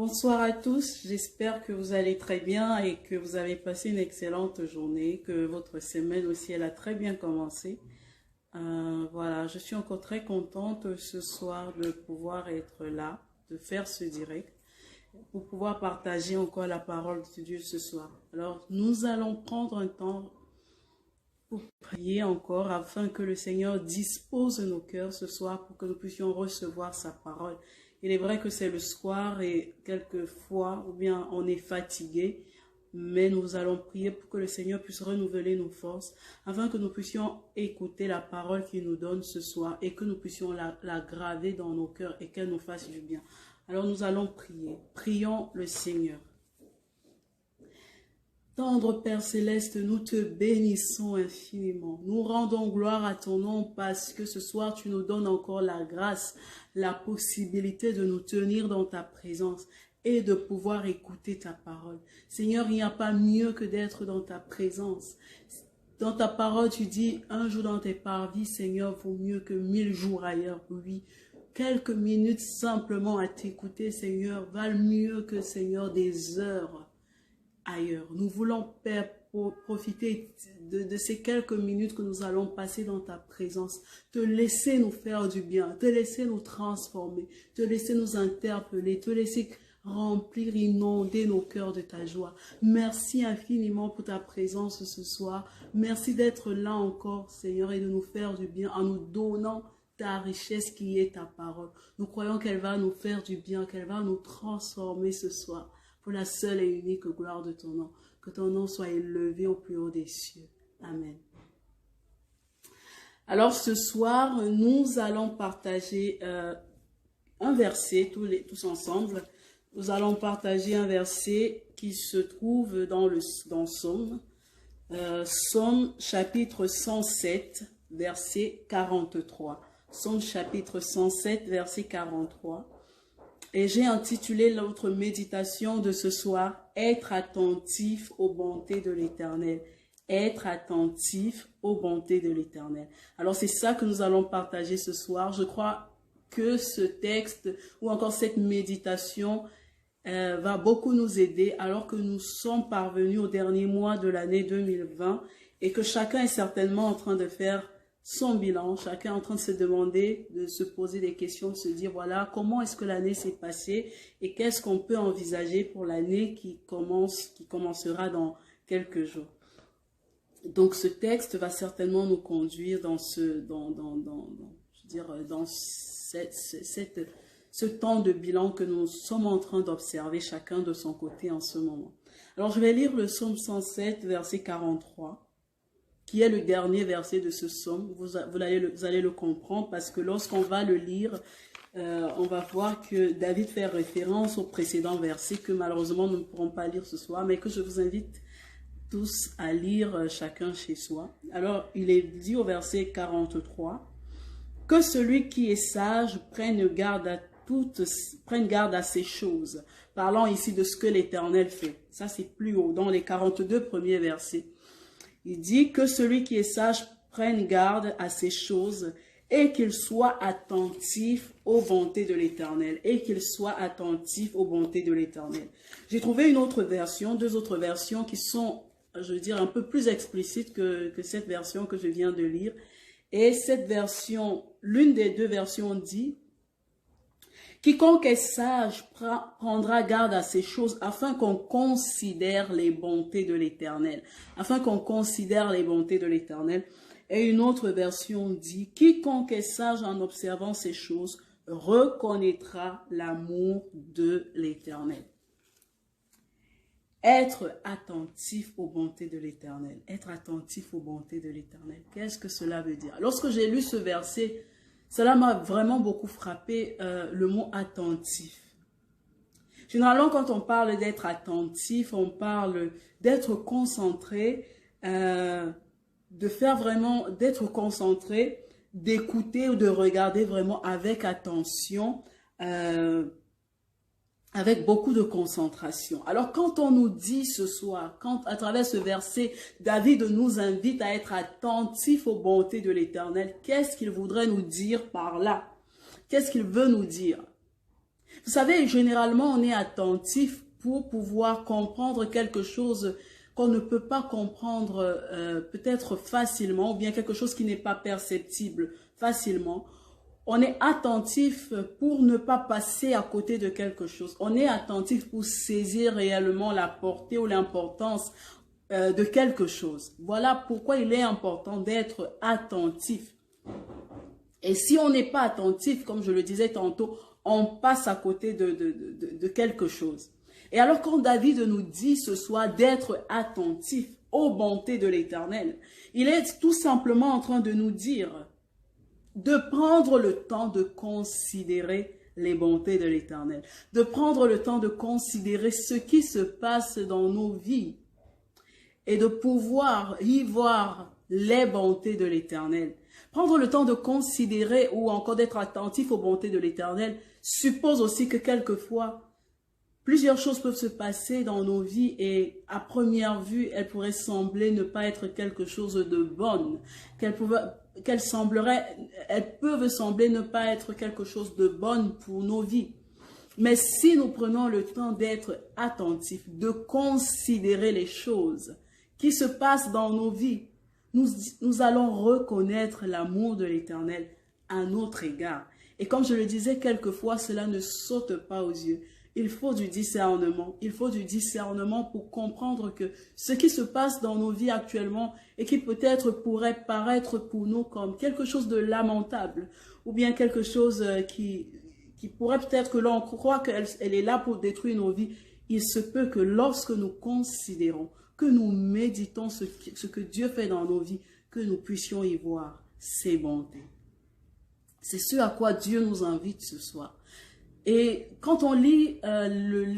Bonsoir à tous, j'espère que vous allez très bien et que vous avez passé une excellente journée, que votre semaine aussi elle a très bien commencé. Voilà, je suis encore très contente ce soir de pouvoir être là, de faire ce direct, pour pouvoir partager encore la parole de Dieu ce soir. Alors, nous allons prendre un temps pour prier encore afin que le Seigneur dispose nos cœurs ce soir pour que nous puissions recevoir sa parole. Il est vrai que c'est le soir et quelquefois, ou bien on est fatigué, mais nous allons prier pour que le Seigneur puisse renouveler nos forces afin que nous puissions écouter la parole qu'il nous donne ce soir et que nous puissions la graver dans nos cœurs et qu'elle nous fasse du bien. Alors nous allons prier. Prions le Seigneur. Tendre Père Céleste, nous te bénissons infiniment. Nous rendons gloire à ton nom parce que ce soir, tu nous donnes encore la grâce, la possibilité de nous tenir dans ta présence et de pouvoir écouter ta parole. Seigneur, il n'y a pas mieux que d'être dans ta présence. Dans ta parole, tu dis, un jour dans tes parvis, Seigneur, vaut mieux que 1000 jours ailleurs. Oui, quelques minutes simplement à t'écouter, Seigneur, valent mieux que, Seigneur, des heures ailleurs. Nous voulons, Père, profiter de ces quelques minutes que nous allons passer dans ta présence, te laisser nous faire du bien, te laisser nous transformer, te laisser nous interpeller, te laisser remplir, inonder nos cœurs de ta joie. Merci infiniment pour ta présence ce soir. Merci d'être là encore, Seigneur, et de nous faire du bien en nous donnant ta richesse qui est ta parole. Nous croyons qu'elle va nous faire du bien, qu'elle va nous transformer ce soir. Pour la seule et unique gloire de ton nom. Que ton nom soit élevé au plus haut des cieux. Amen. Alors ce soir, nous allons partager un verset, tous ensemble. Nous allons partager un verset qui se trouve dans Somme. Somme chapitre 107, verset 43. Somme chapitre 107, verset 43. Et j'ai intitulé notre méditation de ce soir, « Être attentif aux bontés de l'Éternel ». Être attentif aux bontés de l'Éternel. Alors c'est ça que nous allons partager ce soir. Je crois que ce texte ou encore cette méditation va beaucoup nous aider alors que nous sommes parvenus au dernier mois de l'année 2020 et que chacun est certainement en train de faire son bilan, chacun est en train de se demander, de se poser des questions, de se dire voilà, comment est-ce que l'année s'est passée et qu'est-ce qu'on peut envisager pour l'année qui commencera dans quelques jours. Donc ce texte va certainement nous conduire dans ce temps de bilan que nous sommes en train d'observer chacun de son côté en ce moment. Alors je vais lire le psaume 107, verset 43. Qui est le dernier verset de ce psaume. Vous allez le comprendre parce que lorsqu'on va le lire, on va voir que David fait référence au précédent verset que malheureusement nous ne pourrons pas lire ce soir, mais que je vous invite tous à lire chacun chez soi. Alors, il est dit au verset 43, « Que celui qui est sage prenne garde à ces choses. » Parlant ici de ce que l'Éternel fait. Ça, c'est plus haut, dans les 42 premiers versets. Il dit que celui qui est sage prenne garde à ces choses et qu'il soit attentif aux bontés de l'Éternel. Et qu'il soit attentif aux bontés de l'Éternel. J'ai trouvé une autre version, deux autres versions qui sont, je veux dire, un peu plus explicites que cette version que je viens de lire. Et cette version, l'une des deux versions dit « Quiconque est sage prendra garde à ces choses afin qu'on considère les bontés de l'Éternel. » Afin qu'on considère les bontés de l'Éternel. Et une autre version dit « Quiconque est sage en observant ces choses reconnaîtra l'amour de l'Éternel. » Être attentif aux bontés de l'Éternel. Être attentif aux bontés de l'Éternel. Qu'est-ce que cela veut dire? Lorsque j'ai lu ce verset, cela m'a vraiment beaucoup frappé, le mot attentif. Généralement, quand on parle d'être attentif, on parle d'être concentré, d'être concentré, d'écouter ou de regarder vraiment avec attention, avec beaucoup de concentration. Alors, quand on nous dit ce soir, quand à travers ce verset, David nous invite à être attentifs aux bontés de l'Éternel, qu'est-ce qu'il voudrait nous dire par là? Qu'est-ce qu'il veut nous dire? Vous savez, généralement, on est attentif pour pouvoir comprendre quelque chose qu'on ne peut pas comprendre peut-être facilement, ou bien quelque chose qui n'est pas perceptible facilement. On est attentif pour ne pas passer à côté de quelque chose. On est attentif pour saisir réellement la portée ou l'importance de quelque chose. Voilà pourquoi il est important d'être attentif. Et si on n'est pas attentif, comme je le disais tantôt, on passe à côté de quelque chose. Et alors quand David nous dit ce soir d'être attentif aux bontés de l'Éternel, il est tout simplement en train de nous dire de prendre le temps de considérer les bontés de l'Éternel, de prendre le temps de considérer ce qui se passe dans nos vies et de pouvoir y voir les bontés de l'Éternel. Prendre le temps de considérer ou encore d'être attentif aux bontés de l'Éternel suppose aussi que quelquefois, plusieurs choses peuvent se passer dans nos vies et à première vue, elles pourraient sembler ne pas être quelque chose de bon. Elles peuvent sembler ne pas être quelque chose de bon pour nos vies. Mais si nous prenons le temps d'être attentifs, de considérer les choses qui se passent dans nos vies, nous allons reconnaître l'amour de l'Éternel à notre égard. Et comme je le disais, quelquefois, cela ne saute pas aux yeux. Il faut du discernement. Il faut du discernement pour comprendre que ce qui se passe dans nos vies actuellement et qui peut-être pourrait paraître pour nous comme quelque chose de lamentable ou bien quelque chose qui pourrait peut-être que l'on croit qu'elle est là pour détruire nos vies. Il se peut que lorsque nous considérons, que nous méditons ce que Dieu fait dans nos vies, que nous puissions y voir ses bontés. C'est ce à quoi Dieu nous invite ce soir. Et quand on lit les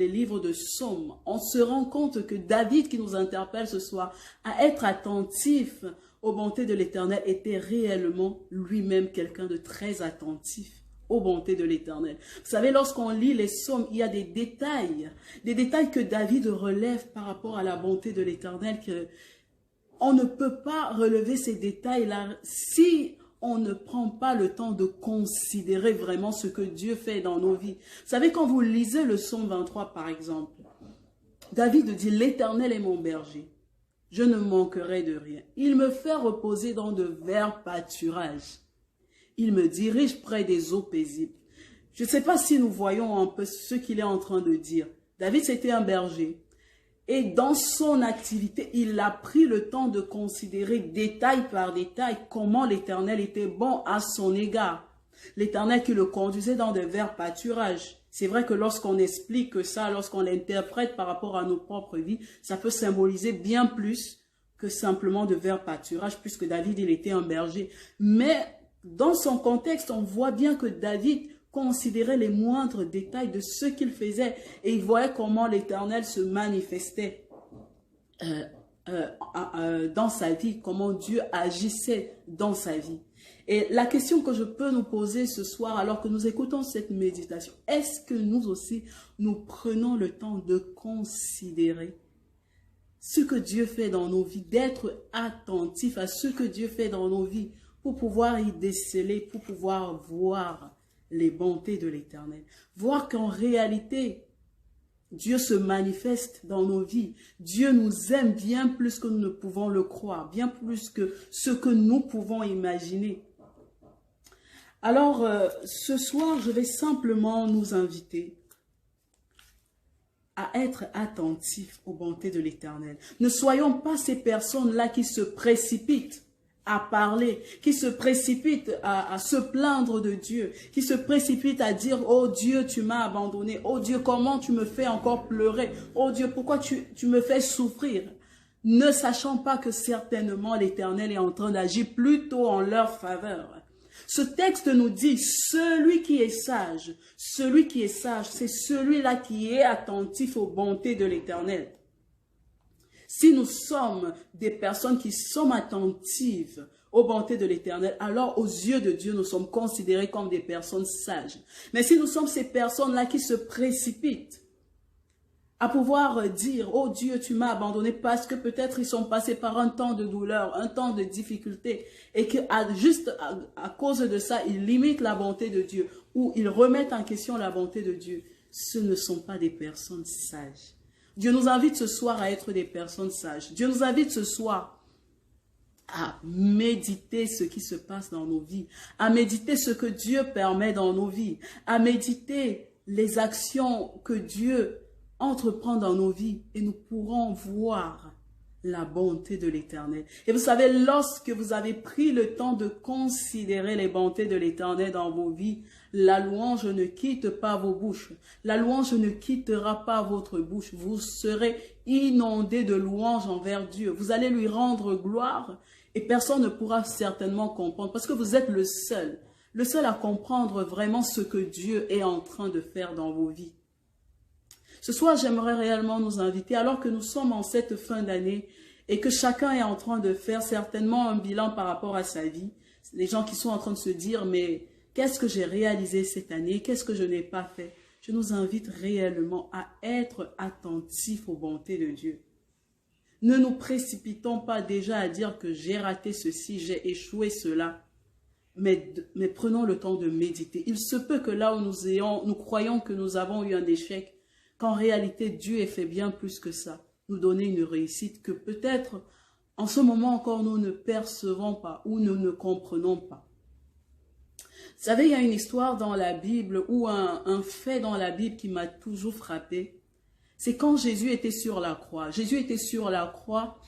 livres de Psaumes, on se rend compte que David qui nous interpelle ce soir à être attentif aux bontés de l'Éternel était réellement lui-même quelqu'un de très attentif aux bontés de l'Éternel. Vous savez, lorsqu'on lit les Psaumes, il y a des détails que David relève par rapport à la bonté de l'Éternel, que on ne peut pas relever ces détails-là si on ne prend pas le temps de considérer vraiment ce que Dieu fait dans nos vies. Vous savez, quand vous lisez le psaume 23, par exemple, David dit « L'Éternel est mon berger, je ne manquerai de rien. Il me fait reposer dans de verts pâturages. Il me dirige près des eaux paisibles. » Je ne sais pas si nous voyons un peu ce qu'il est en train de dire. David, c'était un berger. Et dans son activité, il a pris le temps de considérer détail par détail comment l'Éternel était bon à son égard. L'Éternel qui le conduisait dans de verts pâturages. C'est vrai que lorsqu'on explique ça, lorsqu'on l'interprète par rapport à nos propres vies, ça peut symboliser bien plus que simplement de verts pâturages, puisque David, il était un berger. Mais dans son contexte, on voit bien que David considérait les moindres détails de ce qu'il faisait et il voyait comment l'Éternel se manifestait dans sa vie, comment Dieu agissait dans sa vie. Et la question que je peux nous poser ce soir alors que nous écoutons cette méditation, est-ce que nous aussi nous prenons le temps de considérer ce que Dieu fait dans nos vies, d'être attentif à ce que Dieu fait dans nos vies pour pouvoir y déceler, pour pouvoir voir les bontés de l'Éternel. Voir qu'en réalité, Dieu se manifeste dans nos vies. Dieu nous aime bien plus que nous ne pouvons le croire, bien plus que ce que nous pouvons imaginer. Alors, ce soir, je vais simplement nous inviter à être attentifs aux bontés de l'Éternel. Ne soyons pas ces personnes-là qui se précipitent à parler, qui se précipite à se plaindre de Dieu, qui se précipite à dire « Oh Dieu, tu m'as abandonné. Oh Dieu, comment tu me fais encore pleurer. Oh Dieu, pourquoi tu me fais souffrir ?» Ne sachant pas que certainement l'Éternel est en train d'agir plutôt en leur faveur. Ce texte nous dit « Celui qui est sage, c'est celui-là qui est attentif aux bontés de l'Éternel. » Si nous sommes des personnes qui sommes attentives aux bontés de l'Éternel, alors aux yeux de Dieu, nous sommes considérés comme des personnes sages. Mais si nous sommes ces personnes-là qui se précipitent à pouvoir dire, oh Dieu, tu m'as abandonné, parce que peut-être ils sont passés par un temps de douleur, un temps de difficulté, et que juste à cause de ça, ils limitent la bonté de Dieu, ou ils remettent en question la bonté de Dieu. Ce ne sont pas des personnes sages. Dieu nous invite ce soir à être des personnes sages. Dieu nous invite ce soir à méditer ce qui se passe dans nos vies, à méditer ce que Dieu permet dans nos vies, à méditer les actions que Dieu entreprend dans nos vies, et nous pourrons voir la bonté de l'Éternel. Et vous savez, lorsque vous avez pris le temps de considérer les bontés de l'Éternel dans vos vies, la louange ne quitte pas vos bouches. La louange ne quittera pas votre bouche. Vous serez inondés de louanges envers Dieu. Vous allez lui rendre gloire et personne ne pourra certainement comprendre parce que vous êtes le seul à comprendre vraiment ce que Dieu est en train de faire dans vos vies. Ce soir, j'aimerais réellement nous inviter, alors que nous sommes en cette fin d'année et que chacun est en train de faire certainement un bilan par rapport à sa vie. Les gens qui sont en train de se dire, mais qu'est-ce que j'ai réalisé cette année? Qu'est-ce que je n'ai pas fait? Je nous invite réellement à être attentifs aux bontés de Dieu. Ne nous précipitons pas déjà à dire que j'ai raté ceci, j'ai échoué cela. Mais prenons le temps de méditer. Il se peut que là où nous croyons que nous avons eu un échec, qu'en réalité, Dieu ait fait bien plus que ça, nous donner une réussite que peut-être, en ce moment encore, nous ne percevons pas ou nous ne comprenons pas. Vous savez, il y a une histoire dans la Bible ou un fait dans la Bible qui m'a toujours frappé. C'est quand Jésus était sur la croix. Jésus était sur la croix,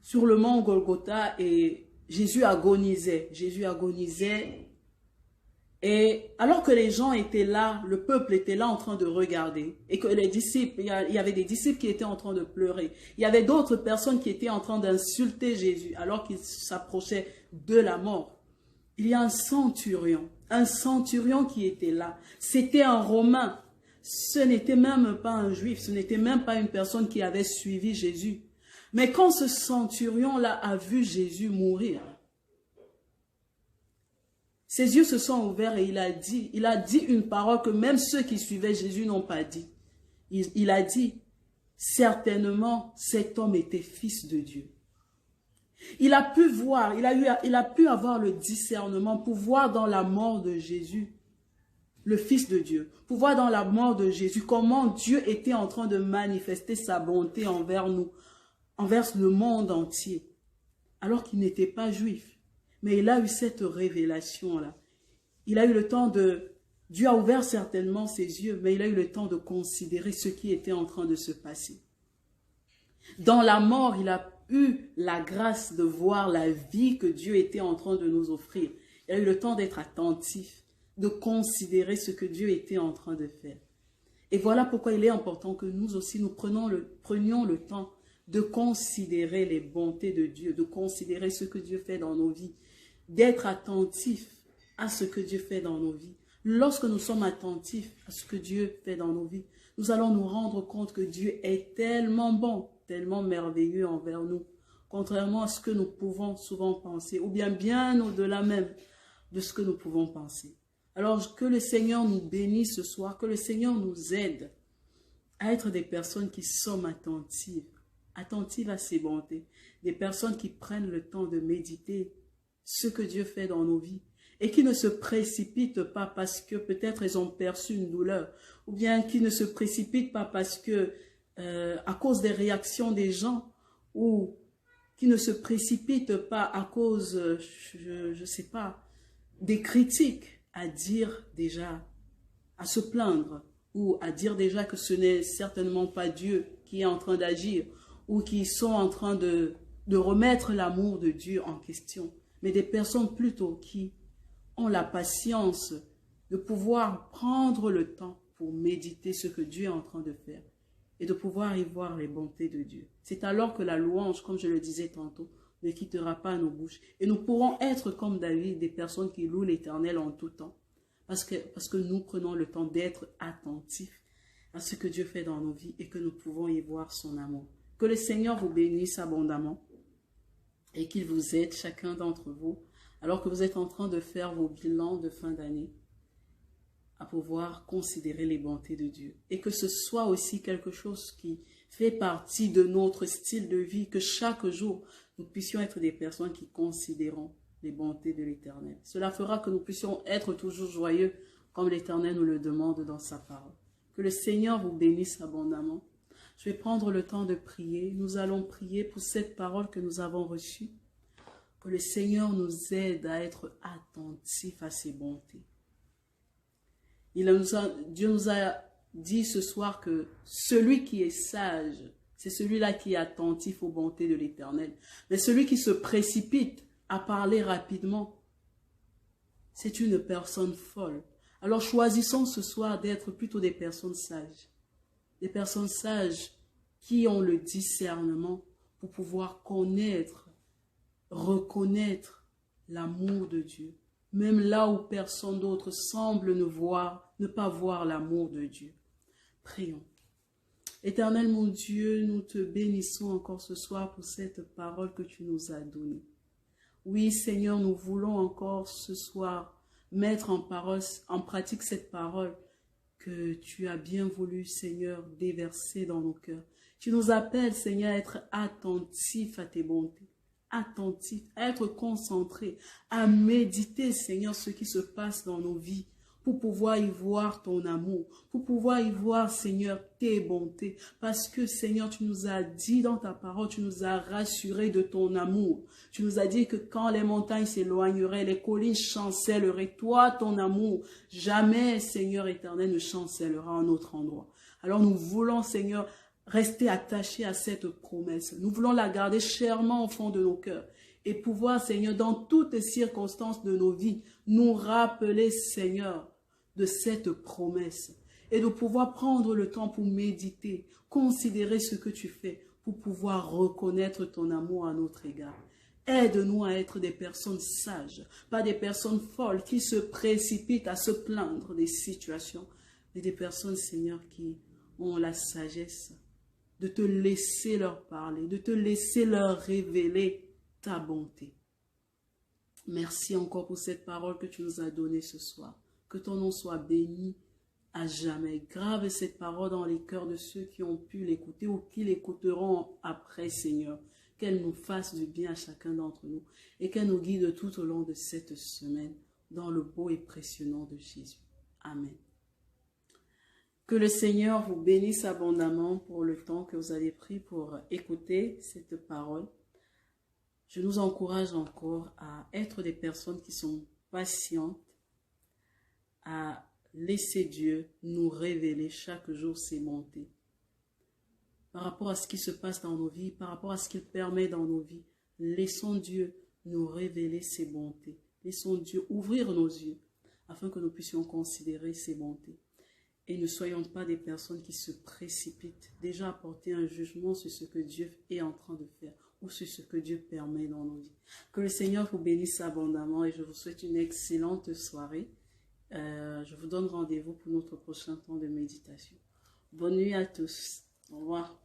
sur le mont Golgotha, et Jésus agonisait. Jésus agonisait. Et alors que les gens étaient là, le peuple était là en train de regarder, et que les disciples, il y avait des disciples qui étaient en train de pleurer. Il y avait d'autres personnes qui étaient en train d'insulter Jésus alors qu'il s'approchait de la mort. Il y a un centurion qui était là. C'était un Romain. Ce n'était même pas un juif, ce n'était même pas une personne qui avait suivi Jésus. Mais quand ce centurion-là a vu Jésus mourir, ses yeux se sont ouverts et il a dit une parole que même ceux qui suivaient Jésus n'ont pas dit. Il a dit, certainement cet homme était fils de Dieu. Il a pu voir, il a pu avoir le discernement pour voir dans la mort de Jésus, le Fils de Dieu, pour voir dans la mort de Jésus comment Dieu était en train de manifester sa bonté envers nous, envers le monde entier, alors qu'il n'était pas juif. Mais il a eu cette révélation-là. Il a eu le temps Dieu a ouvert certainement ses yeux, mais il a eu le temps de considérer ce qui était en train de se passer. Dans la mort, il a eu la grâce de voir la vie que Dieu était en train de nous offrir. Il a eu le temps d'être attentif, de considérer ce que Dieu était en train de faire. Et voilà pourquoi il est important que nous aussi, nous prenions le temps de considérer les bontés de Dieu, de considérer ce que Dieu fait dans nos vies, d'être attentif à ce que Dieu fait dans nos vies. Lorsque nous sommes attentifs à ce que Dieu fait dans nos vies, nous allons nous rendre compte que Dieu est tellement bon, tellement merveilleux envers nous, contrairement à ce que nous pouvons souvent penser, ou bien au-delà même de ce que nous pouvons penser. Alors que le Seigneur nous bénisse ce soir, que le Seigneur nous aide à être des personnes qui sommes attentives à ses bontés, des personnes qui prennent le temps de méditer ce que Dieu fait dans nos vies et qui ne se précipitent pas parce que peut-être ils ont perçu une douleur, ou bien qui ne se précipitent pas parce que à cause des réactions des gens, ou qui ne se précipitent pas à cause, je sais pas, des critiques, à dire déjà, à se plaindre, ou à dire déjà que ce n'est certainement pas Dieu qui est en train d'agir, ou qui sont en train de remettre l'amour de Dieu en question, mais des personnes plutôt qui ont la patience de pouvoir prendre le temps pour méditer ce que Dieu est en train de faire et de pouvoir y voir les bontés de Dieu. C'est alors que la louange, comme je le disais tantôt, ne quittera pas nos bouches. Et nous pourrons être comme David, des personnes qui louent l'Éternel en tout temps. Parce que nous prenons le temps d'être attentifs à ce que Dieu fait dans nos vies et que nous pouvons y voir son amour. Que le Seigneur vous bénisse abondamment et qu'il vous aide, chacun d'entre vous, alors que vous êtes en train de faire vos bilans de fin d'année, à pouvoir considérer les bontés de Dieu. Et que ce soit aussi quelque chose qui fait partie de notre style de vie, que chaque jour, nous puissions être des personnes qui considérons les bontés de l'Éternel. Cela fera que nous puissions être toujours joyeux, comme l'Éternel nous le demande dans sa parole. Que le Seigneur vous bénisse abondamment. Je vais prendre le temps de prier. Nous allons prier pour cette parole que nous avons reçue. Que le Seigneur nous aide à être attentifs à ses bontés. Dieu nous a dit ce soir que celui qui est sage, c'est celui-là qui est attentif aux bontés de l'Éternel. Mais celui qui se précipite à parler rapidement, c'est une personne folle. Alors choisissons ce soir d'être plutôt des personnes sages. Des personnes sages qui ont le discernement pour pouvoir connaître, reconnaître l'amour de Dieu. Même là où personne d'autre semble ne pas voir l'amour de Dieu. Prions. Éternel mon Dieu, nous te bénissons encore ce soir pour cette parole que tu nous as donnée. Oui Seigneur, nous voulons encore ce soir mettre en pratique cette parole que tu as bien voulu Seigneur déverser dans nos cœurs. Tu nous appelles Seigneur à être attentifs à tes bontés. Attentif, à être concentré, à méditer, Seigneur, ce qui se passe dans nos vies, pour pouvoir y voir ton amour, pour pouvoir y voir, Seigneur, tes bontés. Parce que, Seigneur, tu nous as dit dans ta parole, tu nous as rassurés de ton amour. Tu nous as dit que quand les montagnes s'éloigneraient, les collines chancelleraient, toi, ton amour, jamais, Seigneur éternel, ne chancellera en autre endroit. Alors nous voulons, Seigneur, rester attachés à cette promesse. Nous voulons la garder chèrement au fond de nos cœurs et pouvoir, Seigneur, dans toutes les circonstances de nos vies, nous rappeler, Seigneur, de cette promesse et de pouvoir prendre le temps pour méditer, considérer ce que tu fais pour pouvoir reconnaître ton amour à notre égard. Aide-nous à être des personnes sages, pas des personnes folles qui se précipitent à se plaindre des situations, mais des personnes, Seigneur, qui ont la sagesse de te laisser leur parler, de te laisser leur révéler ta bonté. Merci encore pour cette parole que tu nous as donnée ce soir. Que ton nom soit béni à jamais. Grave cette parole dans les cœurs de ceux qui ont pu l'écouter ou qui l'écouteront après, Seigneur. Qu'elle nous fasse du bien à chacun d'entre nous et qu'elle nous guide tout au long de cette semaine dans le beau et précieux nom de Jésus. Amen. Que le Seigneur vous bénisse abondamment pour le temps que vous avez pris pour écouter cette parole. Je nous encourage encore à être des personnes qui sont patientes, à laisser Dieu nous révéler chaque jour ses bontés. Par rapport à ce qui se passe dans nos vies, par rapport à ce qu'il permet dans nos vies, laissons Dieu nous révéler ses bontés. Laissons Dieu ouvrir nos yeux afin que nous puissions considérer ses bontés. Et ne soyons pas des personnes qui se précipitent déjà à porter un jugement sur ce que Dieu est en train de faire ou sur ce que Dieu permet dans nos vies. Que le Seigneur vous bénisse abondamment et je vous souhaite une excellente soirée. Je vous donne rendez-vous pour notre prochain temps de méditation. Bonne nuit à tous. Au revoir.